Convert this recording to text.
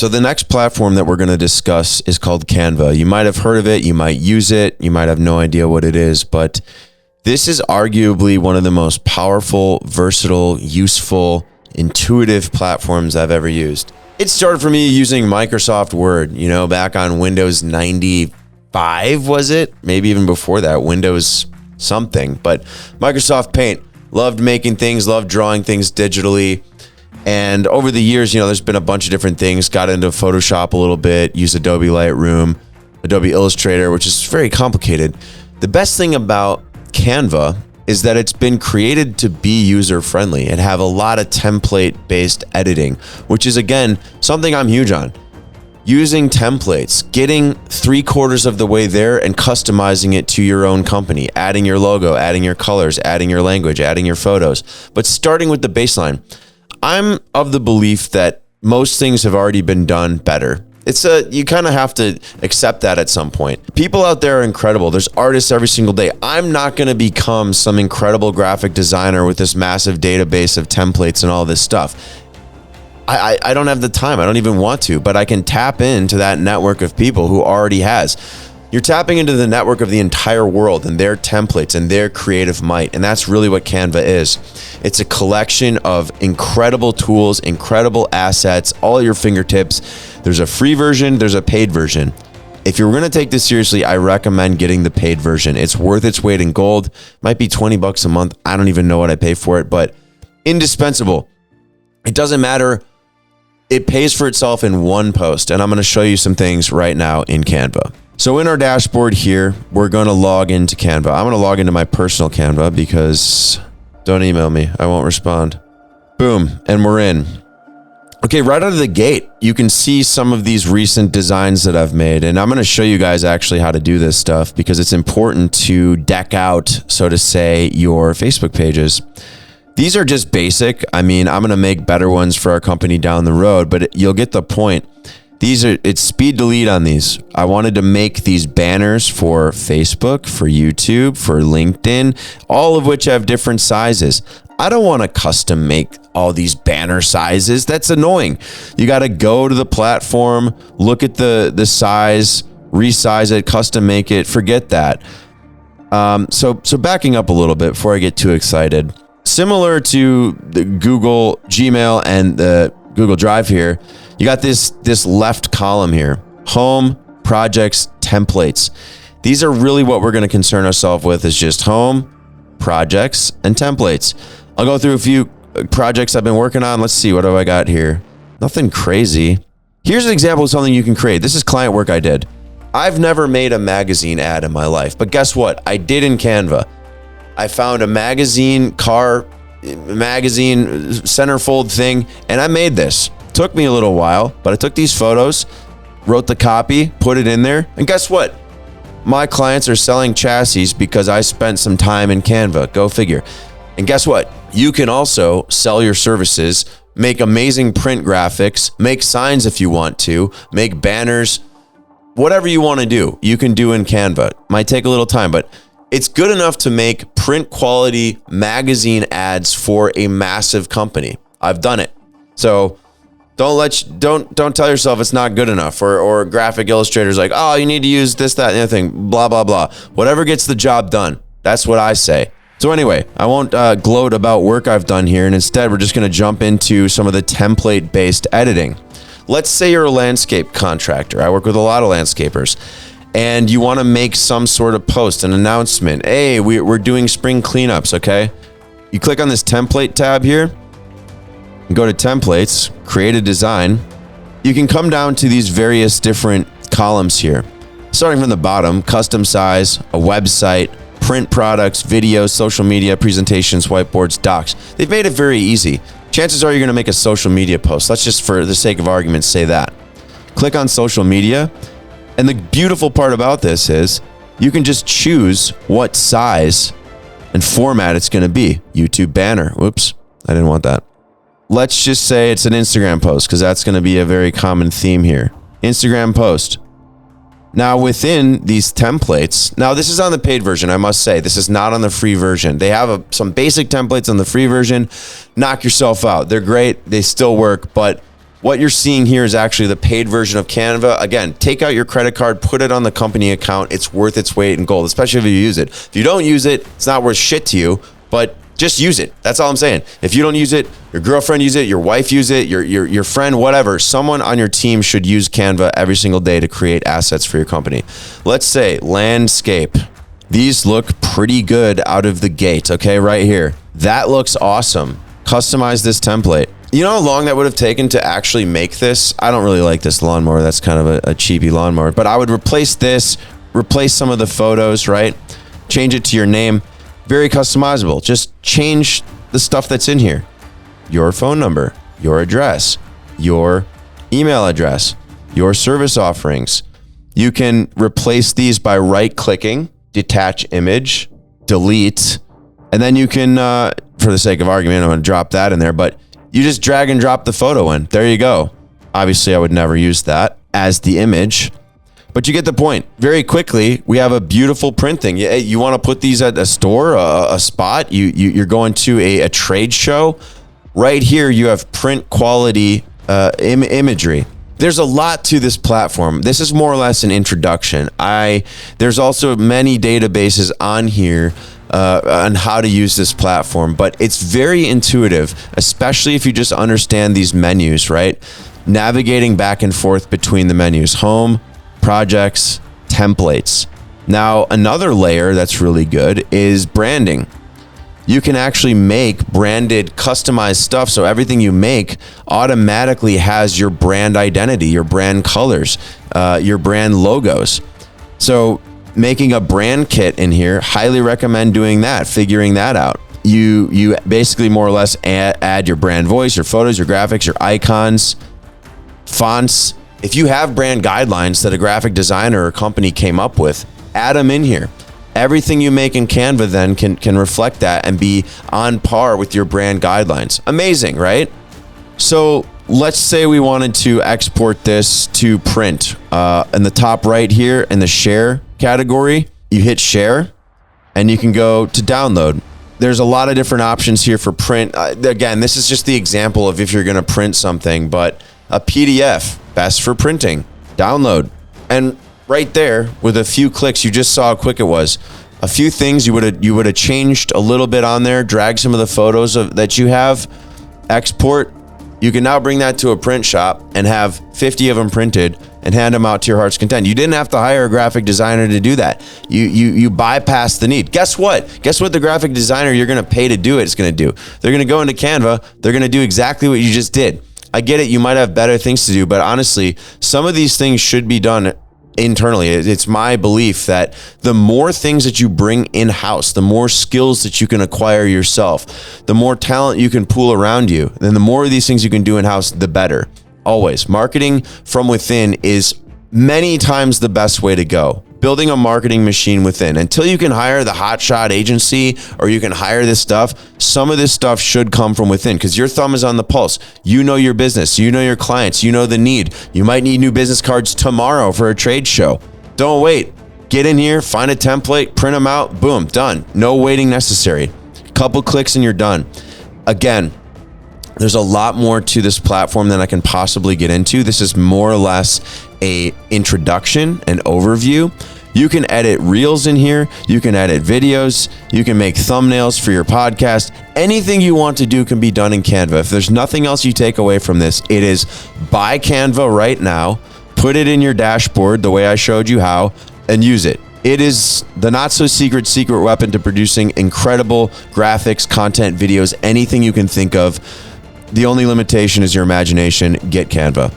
So the next platform that we're going to discuss is called Canva. You might have heard of it. You might use it. You might have no idea what it is, but this is arguably one of the most powerful, versatile, useful, intuitive platforms I've ever used. It started for me using Microsoft Word, back on Windows 95, was it? Maybe even before that, Windows something. But Microsoft Paint, loved making things, loved drawing things digitally. And over the years, there's been a bunch of different things. Got into Photoshop a little bit, used Adobe Lightroom, Adobe Illustrator, which is very complicated. The best thing about Canva is that it's been created to be user-friendly and have a lot of template-based editing, which is, again, something I'm huge on. Using templates, getting 3/4 of the way there and customizing it to your own company, adding your logo, adding your colors, adding your language, adding your photos, but starting with the baseline. I'm of the belief that most things have already been done better. You kind of have to accept that at some point. People out there are incredible. There's artists every single day. I'm not going to become some incredible graphic designer with this massive database of templates and all this stuff. I don't have the time. I don't even want to, but I can tap into that network of people who already has. You're tapping into the network of the entire world and their templates and their creative might. And that's really what Canva is. It's a collection of incredible tools, incredible assets, all at your fingertips. There's a free version, there's a paid version. If you're going to take this seriously, I recommend getting the paid version. It's worth its weight in gold. Might be $20 a month. I don't even know what I pay for it, but indispensable. It doesn't matter. It pays for itself in one post. And I'm going to show you some things right now in Canva. So in our dashboard here, we're going to log into Canva. I'm going to log into my personal Canva because don't email me. I won't respond. Boom. And we're in. Okay, right out of the gate, you can see some of these recent designs that I've made. And I'm going to show you guys actually how to do this stuff because it's important to deck out, so to say, your Facebook pages. These are just basic. I'm going to make better ones for our company down the road, but you'll get the point. It's speed delete on these. I wanted to make these banners for Facebook, for YouTube, for LinkedIn, all of which have different sizes. I don't want to custom make all these banner sizes. That's annoying. You got to go to the platform, look at the size, resize it, custom make it, forget that. So backing up a little bit before I get too excited. Similar to the Google Gmail and the Google Drive here, you got this left column here, home, projects, templates. These are really what we're going to concern ourselves with is just home, projects, and templates. I'll go through a few projects I've been working on. Let's see, what do I got here? Nothing crazy. Here's an example of something you can create. This is client work I did. I've never made a magazine ad in my life, but guess what? I did in Canva. I found a magazine centerfold thing, and I made this. Took me a little while, but I took these photos, wrote the copy, put it in there, and guess what? My clients are selling chassis because I spent some time in Canva. Go figure. And guess what? You can also sell your services, make amazing print graphics, make signs if you want to, make banners, whatever you want to do, you can do in Canva. Might take a little time, but it's good enough to make print quality magazine ads for a massive company. I've done it. So don't tell yourself it's not good enough or graphic illustrators like, oh, you need to use this, that, and the other thing, blah, blah, blah. Whatever gets the job done. That's what I say. So anyway, I won't gloat about work I've done here, and instead we're just going to jump into some of the template-based editing. Let's say you're a landscape contractor. I work with a lot of landscapers. And you want to make some sort of post, an announcement. Hey, we're doing spring cleanups, okay? You click on this template tab here, and go to templates, create a design. You can come down to these various different columns here. Starting from the bottom, custom size, a website, print products, videos, social media, presentations, whiteboards, docs. They've made it very easy. Chances are you're going to make a social media post. Let's just, for the sake of argument, say that. Click on social media. And the beautiful part about this is you can just choose what size and format it's going to be. YouTube banner. Whoops, I didn't want that. Let's just say it's an Instagram post because that's going to be a very common theme here. Instagram post. Now within these templates, now this is on the paid version, I must say. This is not on the free version. They have some basic templates on the free version. Knock yourself out. They're great. They still work, but What you're seeing here is actually the paid version of Canva. Again, take out your credit card, put it on the company account. It's worth its weight in gold, especially if you use it. If you don't use it, it's not worth shit to you, but just use it. That's all I'm saying. If you don't use it, your girlfriend use it, your wife use it, your friend, whatever. Someone on your team should use Canva every single day to create assets for your company. Let's say landscape. These look pretty good out of the gate, okay, right here. That looks awesome. Customize this template. You know how long that would have taken to actually make this? I don't really like this lawnmower. That's kind of a cheapy lawnmower. But I would replace this, replace some of the photos, right? Change it to your name. Very customizable. Just change the stuff that's in here. Your phone number, your address, your email address, your service offerings. You can replace these by right-clicking, detach image, delete, and then you can, for the sake of argument, I'm going to drop that in there, but you just drag and drop the photo in. There you go. Obviously, I would never use that as the image, but you get the point. Very quickly, we have a beautiful printing. You want to put these at a store, a spot, you're going to a trade show. Right here, you have print quality imagery. There's a lot to this platform. This is more or less an introduction. There's also many databases on here on how to use this platform, but it's very intuitive, especially if you just understand these menus, right? Navigating back and forth between the menus, home, projects, templates. Now, another layer that's really good is branding. You can actually make branded, customized stuff. So everything you make automatically has your brand identity, your brand colors, your brand logos. So making a brand kit in here, highly recommend doing that, figuring that out. You basically more or less add your brand voice, your photos, your graphics, your icons, fonts. If you have brand guidelines that a graphic designer or company came up with, add them in here. Everything you make in Canva then can reflect that and be on par with your brand guidelines. Amazing, right? So let's say we wanted to export this to print. In the top right here in the share category, you hit share and you can go to download. There's a lot of different options here for print. Again, this is just the example of if you're going to print something, but a PDF, best for printing, download. And right there, with a few clicks, you just saw how quick it was. A few things you would have changed a little bit on there, drag some of the photos that you have, export. You can now bring that to a print shop and have 50 of them printed and hand them out to your heart's content. You didn't have to hire a graphic designer to do that. You bypass the need. Guess what? Guess what the graphic designer you're going to pay to do it is going to do? They're going to go into Canva. They're going to do exactly what you just did. I get it. You might have better things to do, but honestly, some of these things should be done internally. It's my belief that the more things that you bring in-house, the more skills that you can acquire yourself, the more talent you can pool around you, then the more of these things you can do in-house, the better. Always. Marketing from within is many times the best way to go. Building a marketing machine within. Until you can hire the hotshot agency or you can hire this stuff, some of this stuff should come from within because your thumb is on the pulse. You know your business. You know your clients. You know the need. You might need new business cards tomorrow for a trade show. Don't wait. Get in here, find a template, print them out, boom, done. No waiting necessary. Couple clicks and you're done. Again, there's a lot more to this platform than I can possibly get into. This is more or less a introduction, an overview. You can edit reels in here. You can edit videos. You can make thumbnails for your podcast. Anything you want to do can be done in Canva. If there's nothing else you take away from this, it is buy Canva right now, put it in your dashboard the way I showed you how, and use it. It is the not so secret weapon to producing incredible graphics, content, videos, anything you can think of. The only limitation is your imagination. Get Canva.